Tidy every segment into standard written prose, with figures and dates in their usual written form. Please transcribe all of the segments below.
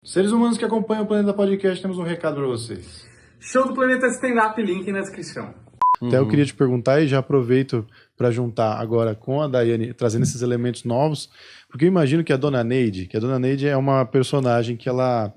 Seres humanos que acompanham o Planeta Podcast, temos um recado para vocês. Show do Planeta Stand-Up, link na descrição. Até eu queria te perguntar, e já aproveito para juntar agora com a Daiane, trazendo esses elementos novos, porque eu imagino que a Dona Neide é uma personagem que ela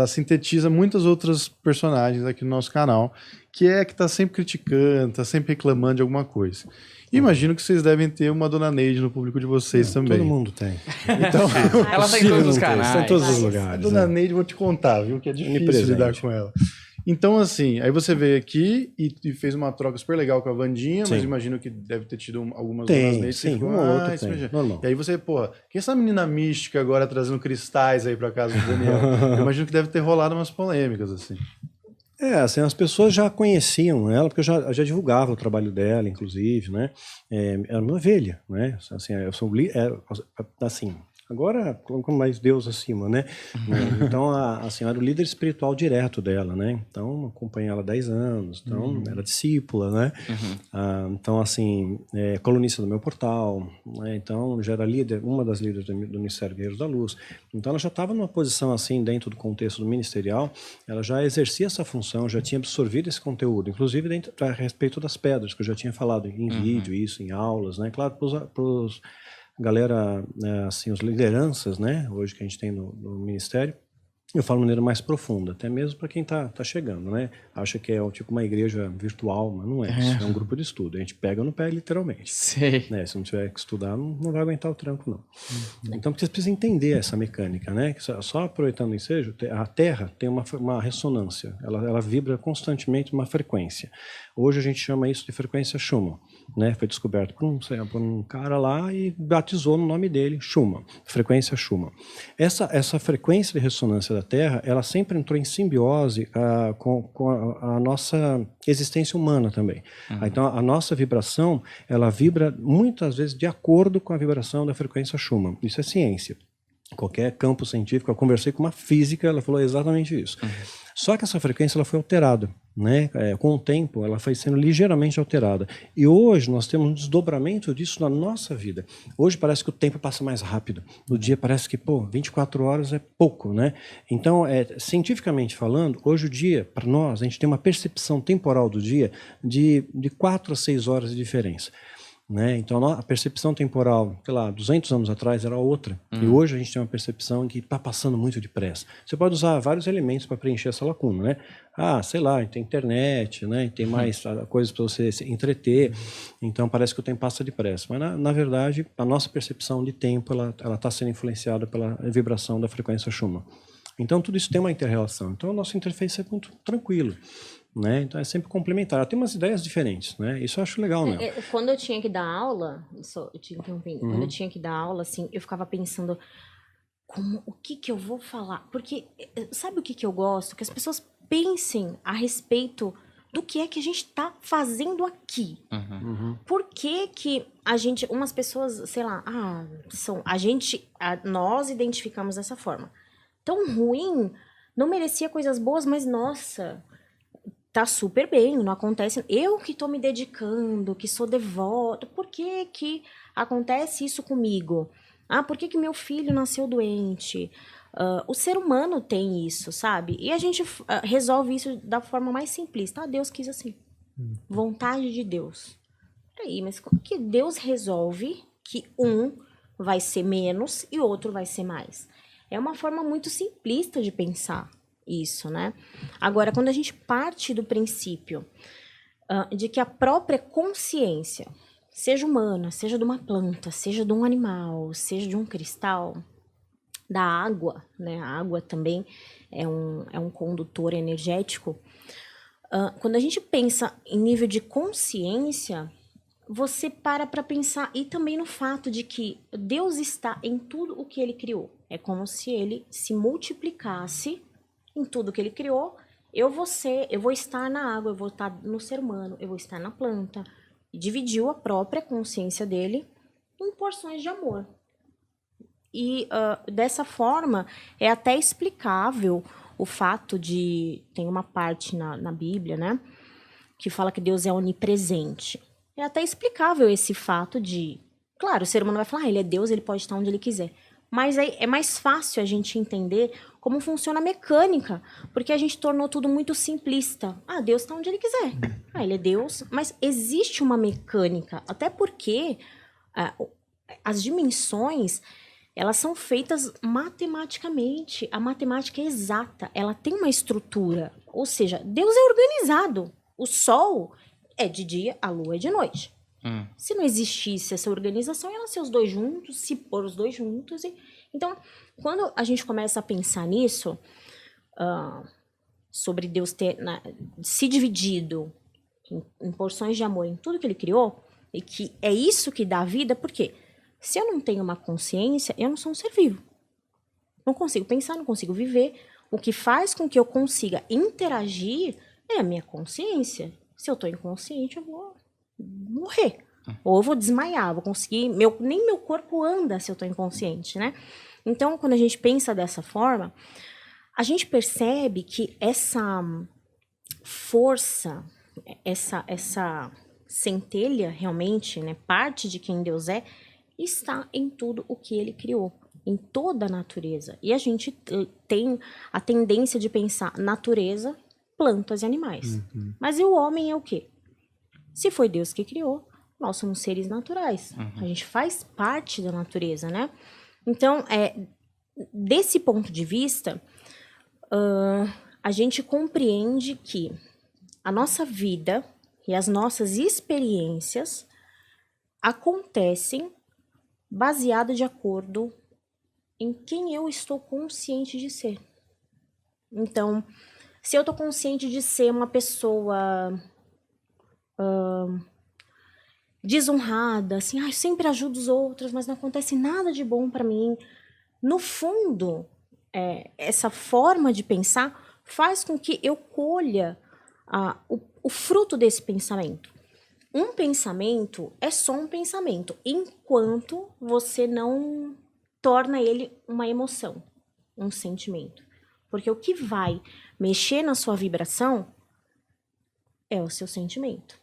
sintetiza muitas outras personagens aqui no nosso canal, que está sempre criticando, está sempre reclamando de alguma coisa. E imagino que vocês devem ter uma Dona Neide no público de vocês também. Todo mundo tem. Então, Ela tá em todos os canais. Está em todos os a lugares. Dona Neide, vou te contar, viu, que é difícil lidar com ela. Então, assim, aí você veio aqui e fez uma troca super legal com a Vandinha, mas imagino que deve ter tido algumas Donas Neide. Sim, uma ou outra tem. Normal. E aí você, porra, quem é essa menina mística agora trazendo cristais aí pra casa do Daniel? Eu imagino que deve ter rolado umas polêmicas, assim. Assim, as pessoas já conheciam ela, porque eu já divulgava o trabalho dela, inclusive, né? Era uma ovelha, né? Assim, eu sou assim, agora com mais Deus acima, né? Então, assim, eu era o líder espiritual direto dela, né? Então, acompanhei ela há 10 anos, então, era discípula, né? Então, assim, colunista do meu portal, né? Então, já era líder, uma das líderes do Ministério Guerreiros da Luz. Então, ela já estava numa posição, assim, dentro do contexto do ministerial, ela já exercia essa função, já tinha absorvido esse conteúdo, inclusive a respeito das pedras, que eu já tinha falado em vídeo, isso, em aulas, né? Claro, para os galera, assim, as lideranças, né, hoje que a gente tem no ministério, eu falo de maneira mais profunda, até mesmo para quem está chegando, né, acha que é tipo uma igreja virtual, mas não é, isso é um grupo de estudo, a gente pega no pé literalmente. Sei. Né, se não tiver que estudar, não vai aguentar o tranco, não. Então, você precisa entender essa mecânica, né, que só aproveitando o ensejo, a Terra tem uma ressonância, ela vibra constantemente uma frequência. Hoje a gente chama isso de frequência Schumann, né? Foi descoberto por um cara lá e batizou no nome dele Schumann, frequência Schumann. Essa frequência de ressonância da Terra, ela sempre entrou em simbiose com a nossa existência humana também. Então, a nossa vibração, ela vibra muitas vezes de acordo com a vibração da frequência Schumann. Isso é ciência. Qualquer campo científico, eu conversei com uma física, ela falou exatamente isso. Só que essa frequência ela foi alterada, né? Com o tempo, ela foi sendo ligeiramente alterada. E hoje nós temos um desdobramento disso na nossa vida. Hoje parece que o tempo passa mais rápido. No dia parece que, 24 horas é pouco, né? Então, cientificamente falando, hoje o dia, para nós, a gente tem uma percepção temporal do dia de 4 a 6 horas de diferença. Né? Então a percepção temporal, sei lá, 200 anos atrás era outra. E hoje a gente tem uma percepção que está passando muito depressa. Você pode usar vários elementos para preencher essa lacuna, né? Sei lá, tem internet, né? Tem mais coisas para você se entreter. Então parece que o tempo passa depressa. Mas na verdade, a nossa percepção de tempo ela está sendo influenciada pela vibração da frequência Schumann. Então tudo isso tem uma inter-relação. Então a nossa interface é muito tranquilo. Né? Então é sempre complementar. Ela tem umas ideias diferentes, né? Isso eu acho legal, né? Quando eu tinha que dar aula, eu te interrompi, quando eu tinha que dar aula, assim, eu ficava pensando o que eu vou falar? Porque sabe o que eu gosto? Que as pessoas pensem a respeito do que é que a gente tá fazendo aqui. Por que a gente, umas pessoas, sei lá, nós identificamos dessa forma. Tão ruim, não merecia coisas boas, mas nossa, tá super bem, não acontece. Eu que tô me dedicando, que sou devota, por que acontece isso comigo? Por que meu filho nasceu doente? O ser humano tem isso, sabe? E a gente resolve isso da forma mais simplista. Deus quis assim. Vontade de Deus. Peraí, mas como que Deus resolve que um vai ser menos e outro vai ser mais? É uma forma muito simplista de pensar isso, né? Agora, quando a gente parte do princípio de que a própria consciência, seja humana, seja de uma planta, seja de um animal, seja de um cristal, da água, né? A água também é um condutor energético. Quando a gente pensa em nível de consciência, você para pensar, e também no fato de que Deus está em tudo o que Ele criou. É como se Ele se multiplicasse em tudo que Ele criou. Eu vou estar na água, eu vou estar no ser humano, eu vou estar na planta. E dividiu a própria consciência dele em porções de amor. E dessa forma, é até explicável o fato de... Tem uma parte na Bíblia, né? Que fala que Deus é onipresente. É até explicável esse fato de... Claro, o ser humano vai falar, ele é Deus, ele pode estar onde ele quiser. Mas aí é mais fácil a gente entender como funciona a mecânica, porque a gente tornou tudo muito simplista. Ah, Deus está onde ele quiser. Ah, ele é Deus, mas existe uma mecânica, até porque as dimensões, elas são feitas matematicamente. A matemática é exata, ela tem uma estrutura, ou seja, Deus é organizado. O Sol é de dia, a Lua é de noite. Se não existisse essa organização, ia nascer os dois juntos, se pôr os dois juntos. Então, quando a gente começa a pensar nisso, sobre Deus ter se dividido em porções de amor em tudo que ele criou, e que é isso que dá vida, porque se eu não tenho uma consciência, eu não sou um ser vivo. Não consigo pensar, não consigo viver. O que faz com que eu consiga interagir é a minha consciência. Se eu estou inconsciente, eu vou morrer. Ou eu vou desmaiar, vou conseguir... nem meu corpo anda se eu estou inconsciente, né? Então, quando a gente pensa dessa forma, a gente percebe que essa força, essa centelha, realmente, né, parte de quem Deus é, está em tudo o que ele criou, em toda a natureza. E a gente tem a tendência de pensar natureza, plantas e animais. Mas e o homem é o quê? Se foi Deus que criou, nós somos seres naturais. A gente faz parte da natureza, né? Então, desse ponto de vista, a gente compreende que a nossa vida e as nossas experiências acontecem baseado de acordo em quem eu estou consciente de ser. Então, se eu estou consciente de ser uma pessoa desonrada, assim, eu sempre ajudo os outros, mas não acontece nada de bom para mim. No fundo, essa forma de pensar faz com que eu colha o fruto desse pensamento. Um pensamento é só um pensamento, enquanto você não torna ele uma emoção, um sentimento. Porque o que vai mexer na sua vibração é o seu sentimento.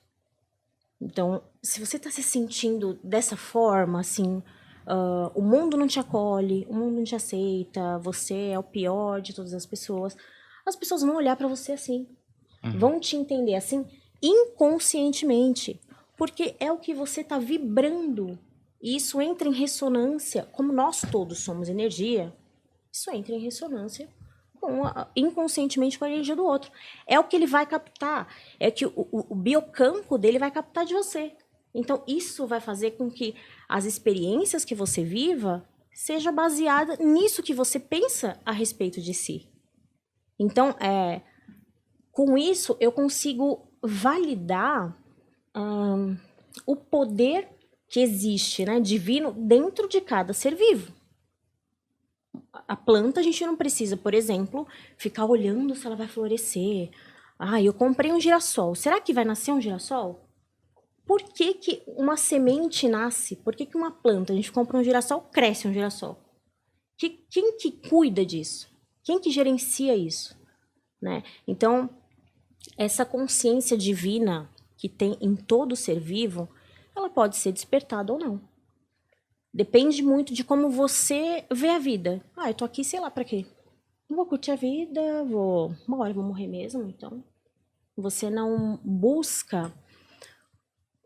Então, se você está se sentindo dessa forma, assim, o mundo não te acolhe, o mundo não te aceita, você é o pior de todas as pessoas vão olhar para você assim, vão te entender assim, inconscientemente, porque é o que você está vibrando. E isso entra em ressonância, como nós todos somos energia, isso entra em ressonância inconscientemente com a energia do outro. É o que ele vai captar, é que o biocampo dele vai captar de você. Então, isso vai fazer com que as experiências que você viva seja baseada nisso que você pensa a respeito de si. Então, com isso, eu consigo validar o poder que existe, né, divino, dentro de cada ser vivo. A planta, a gente não precisa, por exemplo, ficar olhando se ela vai florescer. Eu comprei um girassol. Será que vai nascer um girassol? Por que que uma semente nasce? Por que que uma planta, a gente compra um girassol, cresce um girassol? Quem que cuida disso? Quem que gerencia isso? Né? Então, essa consciência divina que tem em todo ser vivo, ela pode ser despertada ou não. Depende muito de como você vê a vida. Eu tô aqui, sei lá pra quê. Não vou curtir a vida, uma hora eu vou morrer mesmo, então. Você não busca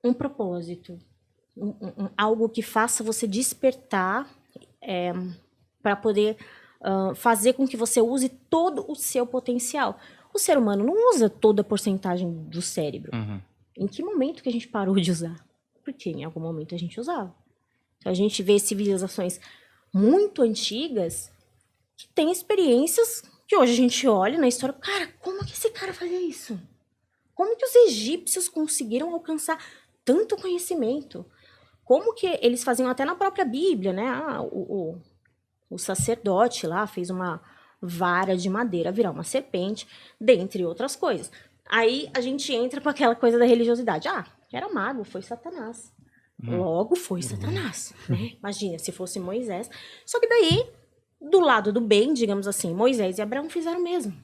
um propósito, algo que faça você despertar para poder fazer com que você use todo o seu potencial. O ser humano não usa toda a porcentagem do cérebro. Em que momento que a gente parou de usar? Porque em algum momento a gente usava. Então, a gente vê civilizações muito antigas que têm experiências que hoje a gente olha na história. Cara, como que esse cara fazia isso? Como que os egípcios conseguiram alcançar tanto conhecimento? Como que eles faziam até na própria Bíblia, né? O sacerdote lá fez uma vara de madeira virar uma serpente, dentre outras coisas. Aí a gente entra com aquela coisa da religiosidade. Era mago, foi Satanás. Logo foi Satanás, né? Imagina, se fosse Moisés. Só que daí, do lado do bem, digamos assim, Moisés e Abraão fizeram o mesmo.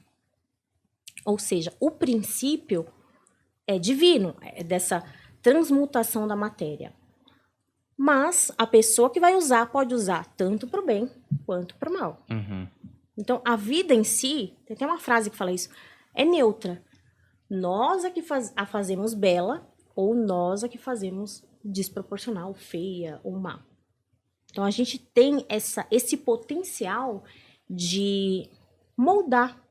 Ou seja, o princípio é divino, é dessa transmutação da matéria. Mas a pessoa que vai usar pode usar tanto para o bem quanto para o mal. Então, a vida em si, tem até uma frase que fala isso, é neutra. Nós é que a fazemos bela ou nós é que fazemos desproporcional, feia ou má. Então, a gente tem esse potencial de moldar,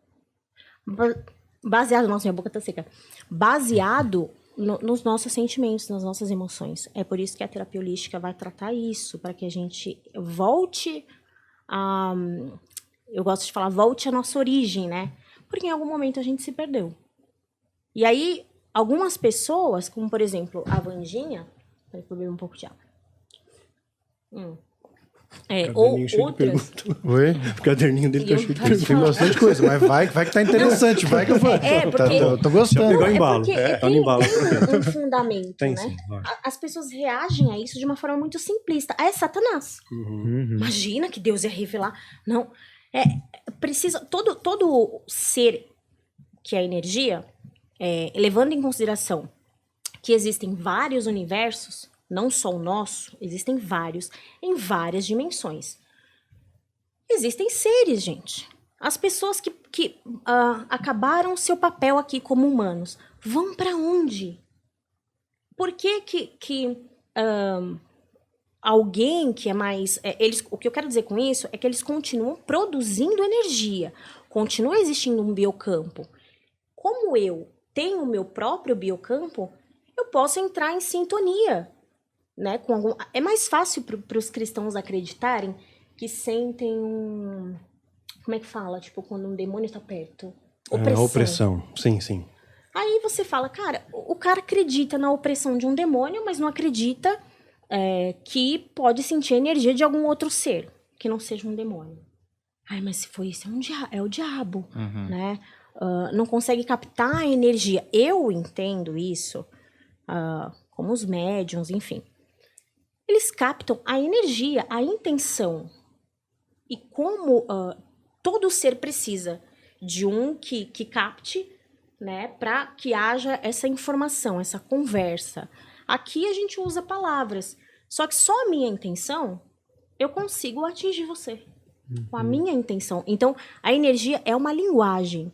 baseado... Nossa, minha boca tá seca. Baseado nos nossos sentimentos, nas nossas emoções. É por isso que a terapia holística vai tratar isso, para que a gente volte a... Eu gosto de falar, volte à nossa origem, né? Porque em algum momento a gente se perdeu. E aí, algumas pessoas, como por exemplo a Vandinha... Peraí, vou beber um pouco de água. Ou outras... Oi? O caderninho dele tá cheio de perguntas. Tem bastante coisa, mas vai que tá interessante, vai que eu vou. Porque... Tô gostando. Pegou embalo. Porque Tá no embalo. tem um fundamento, Tem, né? sim, lógico. As pessoas reagem a isso de uma forma muito simplista. É Satanás. Imagina que Deus ia revelar. Não. Precisa... Todo ser que é energia, levando em consideração que existem vários universos, não só o nosso, existem vários, em várias dimensões. Existem seres, gente. As pessoas que acabaram seu papel aqui como humanos, vão para onde? Por que alguém que é mais... o que eu quero dizer com isso é que eles continuam produzindo energia, continua existindo um biocampo. Como eu tenho o meu próprio biocampo, eu posso entrar em sintonia, né, é mais fácil para os cristãos acreditarem que sentem como é que fala? Tipo, quando um demônio tá perto. Opressão. Sim, sim. Aí você fala, cara, o cara acredita na opressão de um demônio, mas não acredita que pode sentir a energia de algum outro ser, que não seja um demônio. Ai, mas se for isso, é o diabo, né? Não consegue captar a energia. Eu entendo isso, como os médiuns, enfim. Eles captam a energia, a intenção. E como todo ser precisa de um que capte, né, para que haja essa informação, essa conversa. Aqui a gente usa palavras. Só que só a minha intenção, eu consigo atingir você. Com a minha intenção. Então, a energia é uma linguagem.